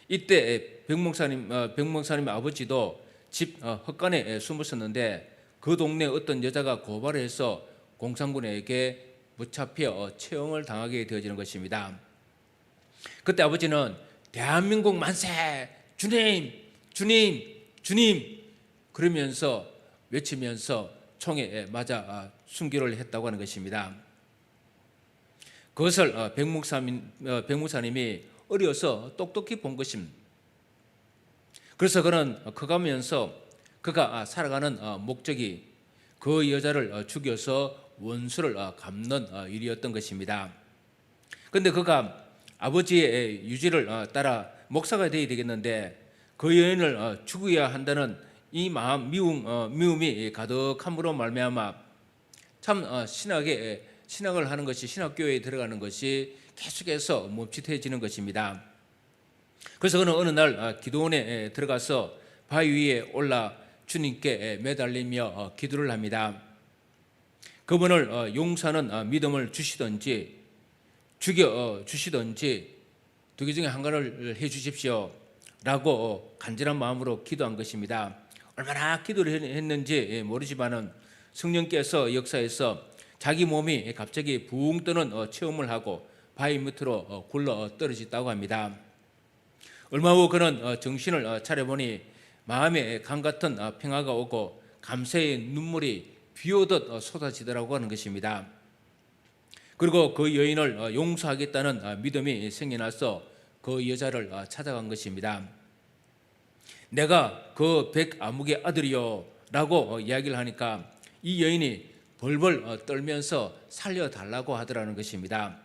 이때 백 목사님 아버지도 집 헛간에 숨었었는데 그 동네 어떤 여자가 고발해서 공산군에게 붙잡혀 체형을 당하게 되어지는 것입니다. 그때 아버지는 대한민국 만세! 주님! 주님! 주님! 그러면서 외치면서 총에 맞아 순교를 했다고 하는 것입니다. 그것을 백 목사님이 어려서 똑똑히 본 것입니다. 그래서 그는 커가면서 그가 살아가는 목적이 그 여자를 죽여서 원수를 갚는 일이었던 것입니다. 그런데 그가 아버지의 유지를 따라 목사가 되어야 되겠는데 그 여인을 죽여야 한다는 이 마음 미움이 가득함으로 말미암아 참 신학을 하는 것이 신학교회에 들어가는 것이 계속해서 멈칫해지는 것입니다. 그래서 그는 어느 날 기도원에 들어가서 바위 위에 올라 주님께 매달리며 기도를 합니다. 그분을 용서하는 믿음을 주시든지 죽여 주시든지 두 개 중에 한 가지를 해 주십시오 라고 간절한 마음으로 기도한 것입니다. 얼마나 기도를 했는지 모르지만은 성령께서 역사에서 자기 몸이 갑자기 붕 뜨는 체험을 하고 바위 밑으로 굴러 떨어졌다고 합니다. 얼마 후 그는 정신을 차려보니 마음에 강 같은 평화가 오고 감사의 눈물이 비 오듯 쏟아지더라고 하는 것입니다. 그리고 그 여인을 용서하겠다는 믿음이 생겨나서 그 여자를 찾아간 것입니다. 내가 그 백아무개 아들이요 라고 이야기를 하니까 이 여인이 벌벌 떨면서 살려달라고 하더라는 것입니다.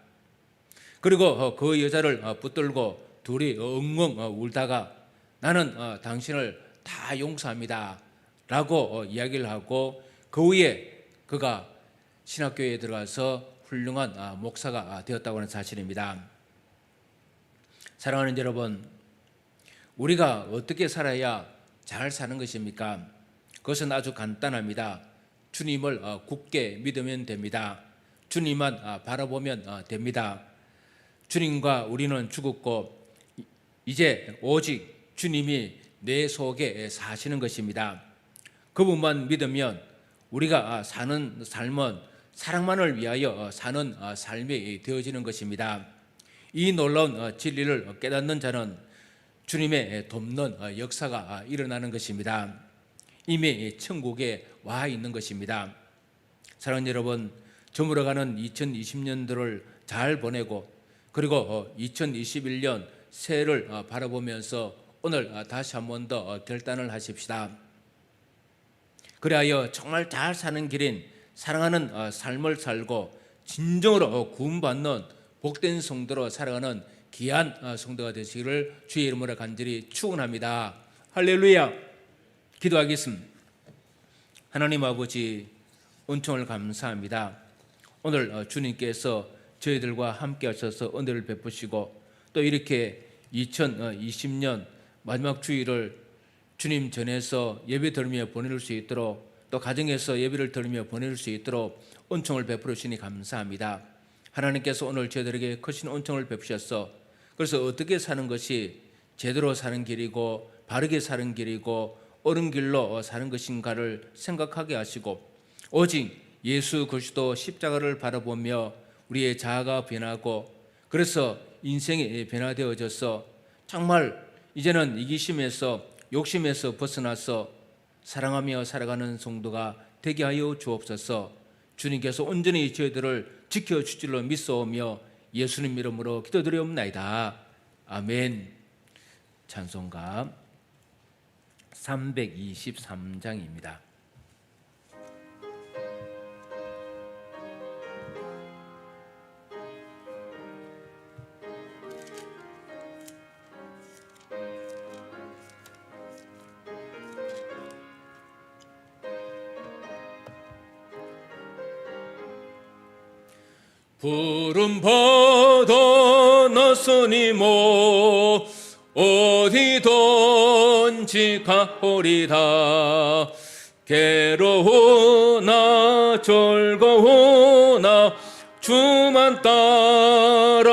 그리고 그 여자를 붙들고 둘이 엉엉 울다가 나는 당신을 다 용서합니다 라고 이야기를 하고 그 후에 그가 신학교에 들어가서 훌륭한 목사가 되었다고 하는 사실입니다. 사랑하는 여러분, 우리가 어떻게 살아야 잘 사는 것입니까? 그것은 아주 간단합니다. 주님을 굳게 믿으면 됩니다. 주님만 바라보면 됩니다. 주님과 우리는 죽었고 이제 오직 주님이 내 속에 사시는 것입니다. 그분만 믿으면 우리가 사는 삶은 사랑만을 위하여 사는 삶이 되어지는 것입니다. 이 놀라운 진리를 깨닫는 자는 주님의 돕는 역사가 일어나는 것입니다. 이미 천국에 와 있는 것입니다. 사랑하는 여러분, 저물어가는 2020년도를 잘 보내고 그리고 2021년 새해를 바라보면서 오늘 다시 한 번 더 결단을 하십시다. 그리하여 정말 잘 사는 길인 사랑하는 삶을 살고 진정으로 구원받는 복된 성도로 살아가는 귀한 성도가 되시기를 주의 이름으로 간절히 축원합니다. 할렐루야. 기도하겠습니다. 하나님 아버지, 은총을 감사합니다. 오늘 주님께서 저희들과 함께 하셔서 은혜를 베푸시고 또 이렇게 2020년 마지막 주일을 주님 전에서 예배 드리며 보낼 수 있도록 또 가정에서 예배를 드리며 보낼 수 있도록 은총을 베풀어 주시니 감사합니다. 하나님께서 오늘 저희들에게 크신 은총을 베푸셔서 그래서 어떻게 사는 것이 제대로 사는 길이고 바르게 사는 길이고 옳은 길로 사는 것인가를 생각하게 하시고 오직 예수 그리스도 십자가를 바라보며 우리의 자아가 변하고 그래서 인생이 변화되어져서 정말 이제는 이기심에서 욕심에서 벗어나서 사랑하며 살아가는 성도가 되게 하여 주옵소서. 주님께서 온전히 저희들을 지켜주실 줄로 믿사오며 예수님 이름으로 기도드리옵나이다. 아멘. 찬송가 323장입니다. 푸른 바다 나서니 뭐 어디든지 가오리다. 괴로우나 즐거우나 주만 따라가오리니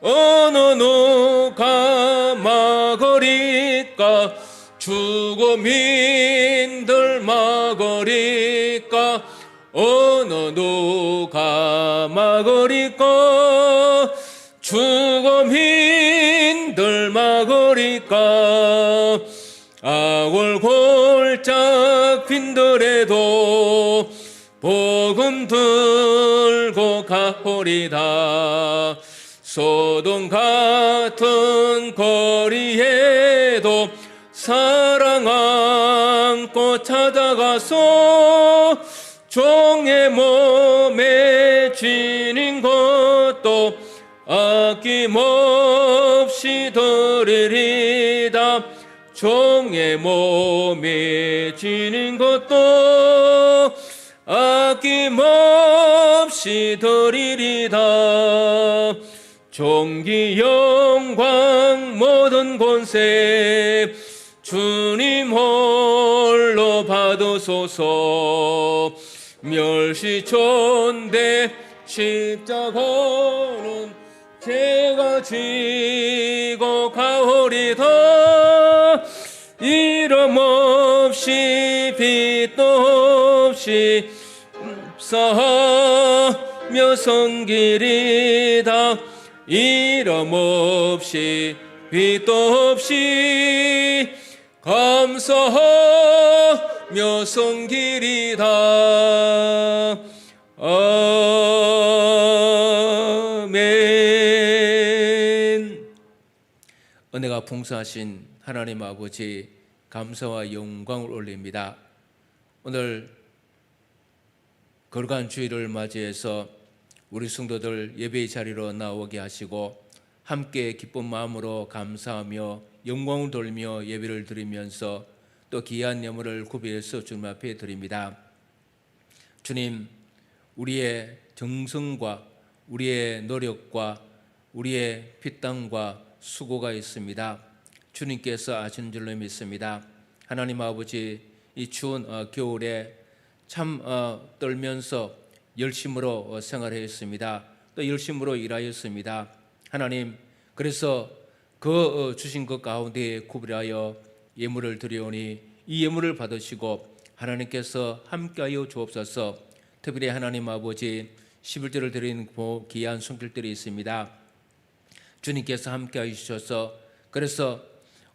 어느 누가 막으리까 죽음인들 막으리까 어느 누가 막으리까 죽음인들 막으리까 악을 골짝 빈들에도 복음 들고 가오리다. 소돔 같은 거리에도 사랑 안고 찾아가서 종의 몸에 쥐는 것도 아낌없이 드리리다. 종의 몸에 쥐는 것도 아낌없이 드리리다. 존귀 영광 모든 권세 주님 홀로 받으리다. 받으소서. 멸시촌대 십자가는 제가 지고 가오리다. 이름 없이 빛도 없이 사하며 성길이다. 이름 없이 빛도 없이 감사하며 성길이다. 아멘. 은혜가 풍성하신 하나님 아버지, 감사와 영광을 올립니다. 오늘 거룩한 주일을 맞이해서 우리 성도들 예배의 자리로 나오게 하시고 함께 기쁜 마음으로 감사하며 영광을 돌리며 예배를 드리면서 또 귀한 예물을 구비해서 주님 앞에 드립니다. 주님, 우리의 정성과 우리의 노력과 우리의 피땀과 수고가 있습니다. 주님께서 아시는 줄로 믿습니다. 하나님 아버지, 이 추운 겨울에 참 떨면서 열심으로 생활했습니다. 또 열심으로 일하였습니다. 하나님, 그래서 그 주신 것 가운데 구별하여 예물을 드리오니 이 예물을 받으시고 하나님께서 함께하여 주옵소서. 특별히 하나님 아버지, 11절을 드린 귀한 손길들이 있습니다. 주님께서 함께하여 주셔서 그래서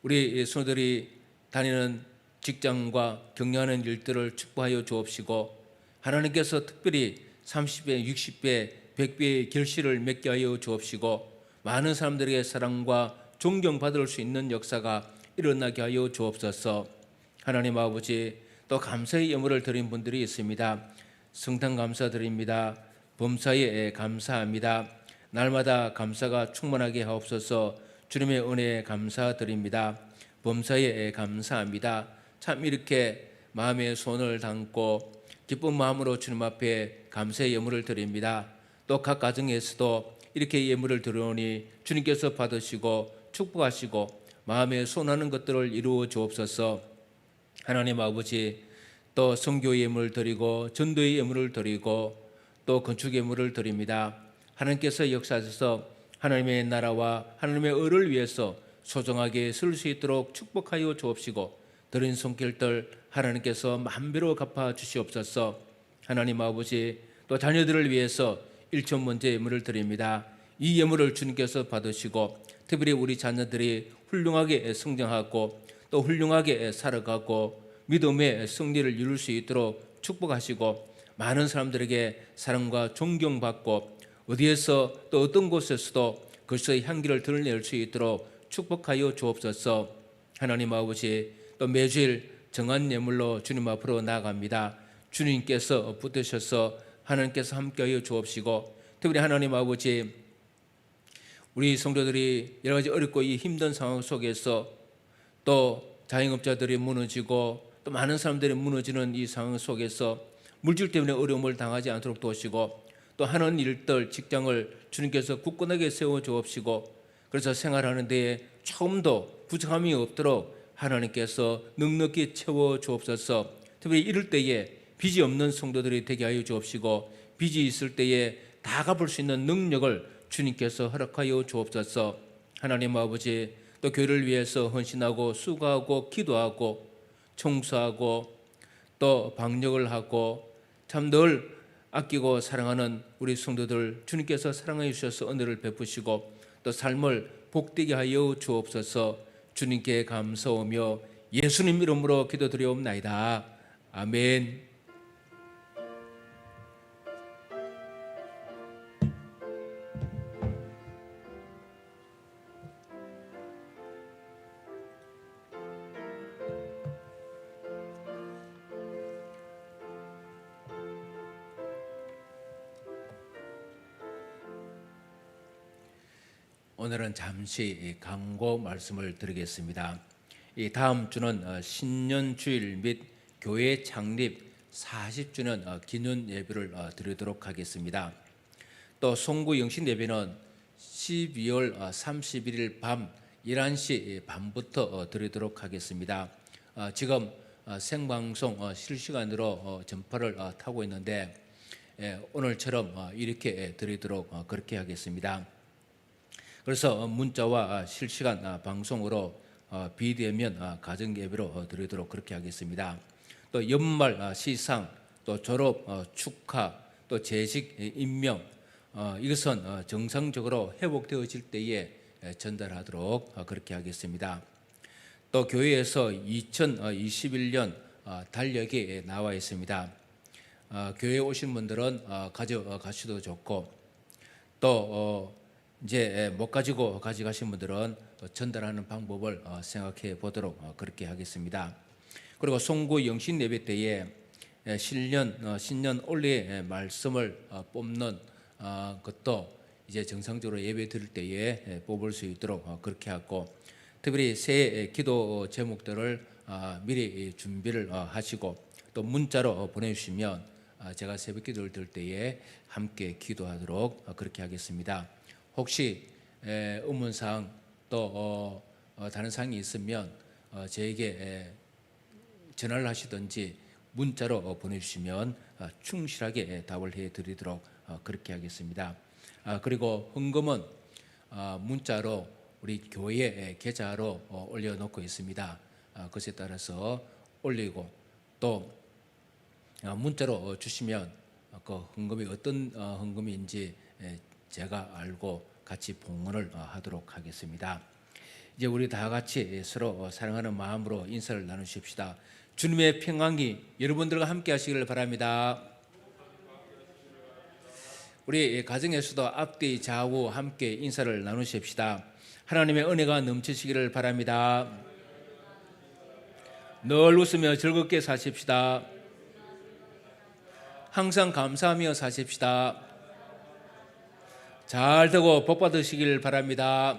우리 성도들이 다니는 직장과 격려하는 일들을 축복하여 주옵시고 하나님께서 특별히 30배, 60배, 100배의 결실을 맺게 하여 주옵시고 많은 사람들에게 사랑과 존경받을 수 있는 역사가 일어나게 하여 주옵소서. 하나님 아버지, 또 감사의 예물을 드린 분들이 있습니다. 성탄 감사드립니다. 범사에 감사합니다. 날마다 감사가 충만하게 하옵소서. 주님의 은혜에 감사드립니다. 범사에 감사합니다. 참 이렇게 마음에 손을 담고 기쁜 마음으로 주님 앞에 감사의 예물을 드립니다. 또 각 가정에서도 이렇게 예물을 드리오니 주님께서 받으시고 축복하시고 마음에 손하는 것들을 이루어 주옵소서. 하나님 아버지, 또 선교 예물 드리고 전도의 예물을 드리고 또 건축 예물을 드립니다. 하나님께서 역사하셔서 하나님의 나라와 하나님의 의를 위해서 소중하게 쓸 수 있도록 축복하여 주옵시고 드린 손길들 하나님께서 만배로 갚아 주시옵소서. 하나님 아버지, 또 자녀들을 위해서 일천 번째 예물을 드립니다. 이 예물을 주님께서 받으시고 특별히 우리 자녀들이 훌륭하게 성장하고 또 훌륭하게 살아가고 믿음의 승리를 이룰 수 있도록 축복하시고 많은 사람들에게 사랑과 존경받고 어디에서 또 어떤 곳에서도 그리스도의 향기를 드러낼 수 있도록 축복하여 주옵소서. 하나님 아버지, 또 매주일 정한 예물로 주님 앞으로 나아갑니다. 주님께서 붙드셔서 하나님께서 함께하여 주옵시고 특별히 하나님 아버지, 우리 성도들이 여러 가지 어렵고 이 힘든 상황 속에서 또 자영업자들이 무너지고 또 많은 사람들이 무너지는 이 상황 속에서 물질 때문에 어려움을 당하지 않도록 도우시고 또 하는 일들 직장을 주님께서 굳건하게 세워 주옵시고 그래서 생활하는 데에 조금도 부족함이 없도록 하나님께서 넉넉히 채워 주옵소서. 특별히 이럴 때에 빚이 없는 성도들이 되게 하여 주옵시고 빚이 있을 때에 다 갚을 수 있는 능력을 주님께서 허락하여 주옵소서. 하나님 아버지, 또 교회를 위해서 헌신하고 수고하고 기도하고 청소하고 또 방역을 하고 참 늘 아끼고 사랑하는 우리 성도들 주님께서 사랑하여 주셔서 은혜를 베푸시고 또 삶을 복되게 하여 주옵소서. 주님께 감사하며 예수님 이름으로 기도드리옵나이다. 아멘. 오늘은 잠시 강고 말씀을 드리겠습니다. 이 다음 주는 신년 주일 및 교회 창립 40주년 기념 예배를 드리도록 하겠습니다. 또 송구 영신 예배는 12월 31일 밤 11시 반부터 드리도록 하겠습니다. 지금 생방송 실시간으로 전파를 타고 있는데 오늘처럼 이렇게 드리도록 그렇게 하겠습니다. 그래서 문자와 실시간 방송으로 비대면 가정 예배로 드리도록 그렇게 하겠습니다. 또 연말 시상, 또 졸업 축하, 또 재직 임명 이것은 정상적으로 회복되어질 때에 전달하도록 그렇게 하겠습니다. 또 교회에서 2021년 달력이 나와 있습니다. 교회에 오신 분들은 가져가셔도 좋고 또 이제 못 가지고 가져가신 분들은 전달하는 방법을 생각해 보도록 그렇게 하겠습니다. 그리고 송구 영신 예배 때에 신년 올해 말씀을 뽑는 것도 이제 정상적으로 예배 드릴 때에 뽑을 수 있도록 그렇게 하고, 특별히 새해 기도 제목들을 미리 준비를 하시고 또 문자로 보내주시면 제가 새벽 기도를 드릴 때에 함께 기도하도록 그렇게 하겠습니다. 혹시 의문사항 또 다른 사항이 있으면 저에게 전화를 하시든지 문자로 보내주시면 충실하게 답을 해드리도록 그렇게 하겠습니다. 그리고 헌금은 문자로 우리 교회 계좌로 올려놓고 있습니다. 그것에 따라서 올리고 또 문자로 주시면 그 헌금이 어떤 헌금인지 제가 알고 같이 봉헌을 하도록 하겠습니다. 이제 우리 다 같이 서로 사랑하는 마음으로 인사를 나누십시다. 주님의 평강이 여러분들과 함께 하시기를 바랍니다. 우리 가정에서도 앞뒤 좌우 함께 인사를 나누십시다. 하나님의 은혜가 넘치시기를 바랍니다. 늘 웃으며 즐겁게 사십시다. 항상 감사하며 사십시다. 잘 되고 복 받으시길 바랍니다.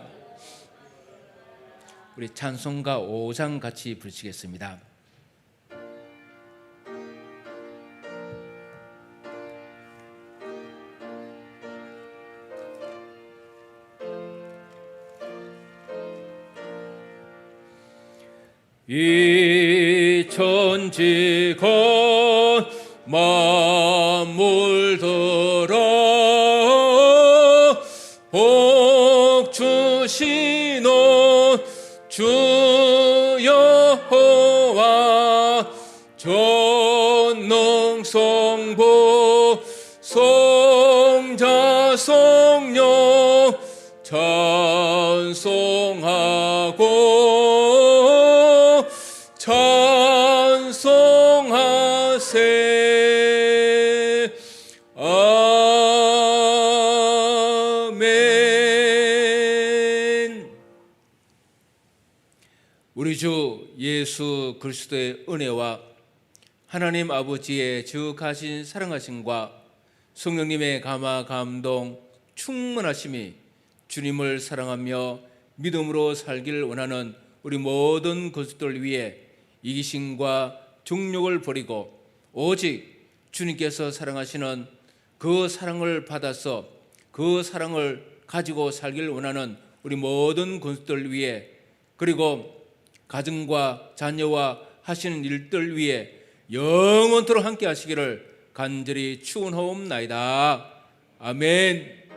우리 찬송가 5장 같이 부르시겠습니다. 이 천지건 만물 들어 복 주시는 주 여호와 전능성부 성자 성령 찬송하고 찬송하세. 아멘. 우리 주 예수 그리스도의 은혜와 하나님 아버지의 지극하신 사랑하심과 성령님의 감화 감동 충만하심이 주님을 사랑하며 믿음으로 살기를 원하는 우리 모든 것들 위해 이기심과 정욕을 버리고 오직 주님께서 사랑하시는 그 사랑을 받아서 그 사랑을 가지고 살기를 원하는 우리 모든 것들 위해, 그리고 가정과 자녀와 하시는 일들 위해 영원토록 함께 하시기를 간절히 축원하옵나이다. 아멘.